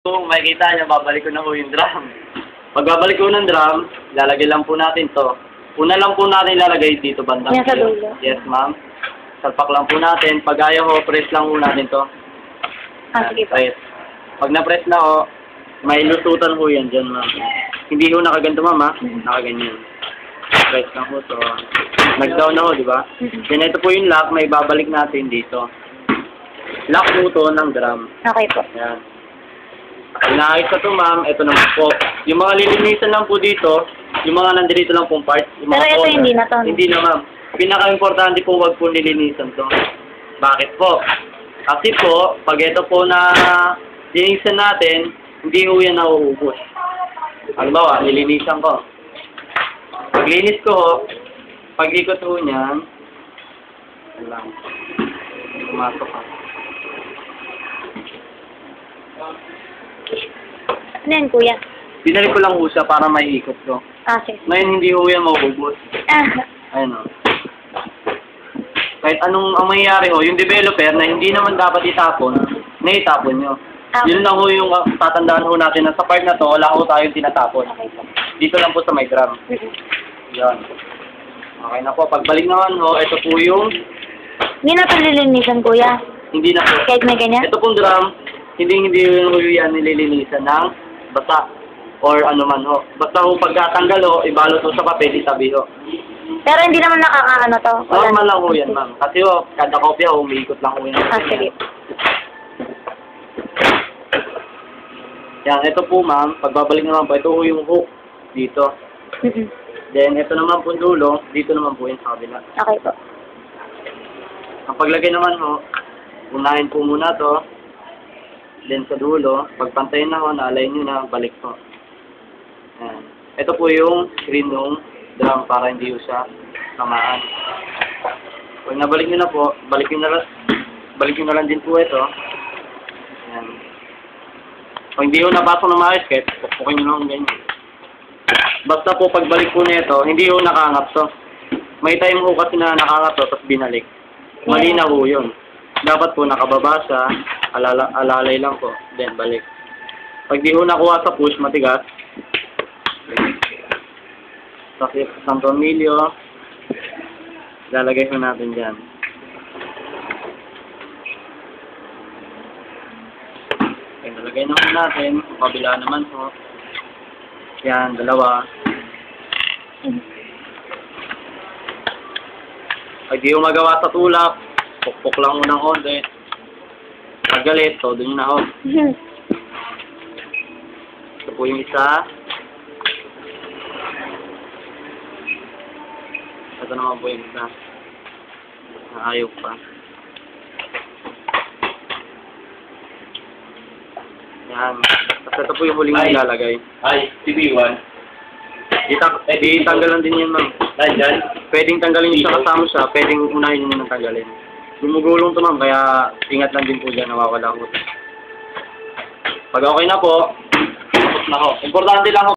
Kung makikita nyo, babalik ko na po yung drum. Pag babalik ko ng drum, lalagay lang po natin to. Una lang po natin ilalagay dito bandang. Yan sa dulo. Yes, ma'am. Salpak lang po natin. Pag ayaw ho, press lang po natin to. Sige po. Press. Pag na-press na ho, may lusutan ho yan dyan, ma'am. Hindi ho nakaganto, ma'am, ha? Nakaganyan. Press lang ho to. Nag-down na ho, di ba? Then ito po yung lock, may babalik natin dito. Lock po to ng drum. Okay po. Yan. Inaayos na to, ma'am. Ito naman po. Yung mga lilinisan lang po dito, yung mga nandito lang pong parts. Yung mga Pero ito corner, hindi na to. Hindi na, ma'am. Pinaka-importante po, wag po lilinisan to. Bakit po? Kasi po, pag ito po na linisan natin, hindi po yan nauubos. Halimbawa, lilinisan ko. Paglinis ko, pag-ikot po niyan, lang, pumasok ka. Ano yan, kuya? Dinali ko lang ho siya para may ikot ko. Sige. Ngayon hindi ho yan maubos. Ayun o. Kahit anong ang mangyayari ho, yung developer na hindi naman dapat itapon, na itapon nyo. Yun lang ho yung tatandaan ho natin na sa part na to, wala ho tayong tinatapon. Okay po. Dito lang po sa may drum. Yan. Okay na po. Pagbalik naman ho, ito po yung... Hindi na ito lilinisan, kuya. Hindi na po. Kahit may ganyan? Ito pong drum, hindi ho yan nililinisan ng basa or ano man ho. Basta ho pagkatanggal ho, ibalot ho sa papel, itabi ho. Pero hindi naman nakakaano to. Normal lang ho yan, ma'am. Kasi ho, kada kopya ho, umiikot lang ho yan. Sige. Yan, ito po ma'am, pagbabalik naman po, ito ho yung hook dito. Then, ito naman po dulo, dito naman po yung sa kabila. Okay po. Ang paglagay naman ho, unahin po muna to. Then sa dulo, pagpantayin na ho, na-align nyo na, balik po. Yan. Ito po yung screen ng drum para hindi ho siya tamaan. Pag nabalik nyo na po, balik nyo na lang din po ito. Yan. Pag hindi ho napasok na maayos, kahit pukpukin nyo lang ganyan. Basta po pagbalik po nito, hindi ho nakangap to. May time ho kasi na nakangap to, tapos binalik. Mali na ho yun. Dapat po nakababa siya, alalay lang po, then balik. Pag di ho nakuha sa push, matigas. Sakit sa tornilyo, lalagay ho natin dyan. Okay, lalagay na ho natin, kabila naman ho. Yan, dalawa. Pag di ho magawa sa tulak, pukpok lang unang konti. Pag galit, todo nyo na ho. Ito po yung isa. Ito naman po yung isa. Ayaw pa. Yan. Tapos ito po yung huling nilalagay. Ay, TV1. Di tanggalan din yan, ma'am. Nandyan? Pwedeng tanggalin yung sa kasama siya, pwedeng unahin nyo nang tanggalin. Gumugulong to, ma'am, kaya ingat lang din po dyan, nawawala ko. Pag okay na po, tapos na ho. Importante lang ho.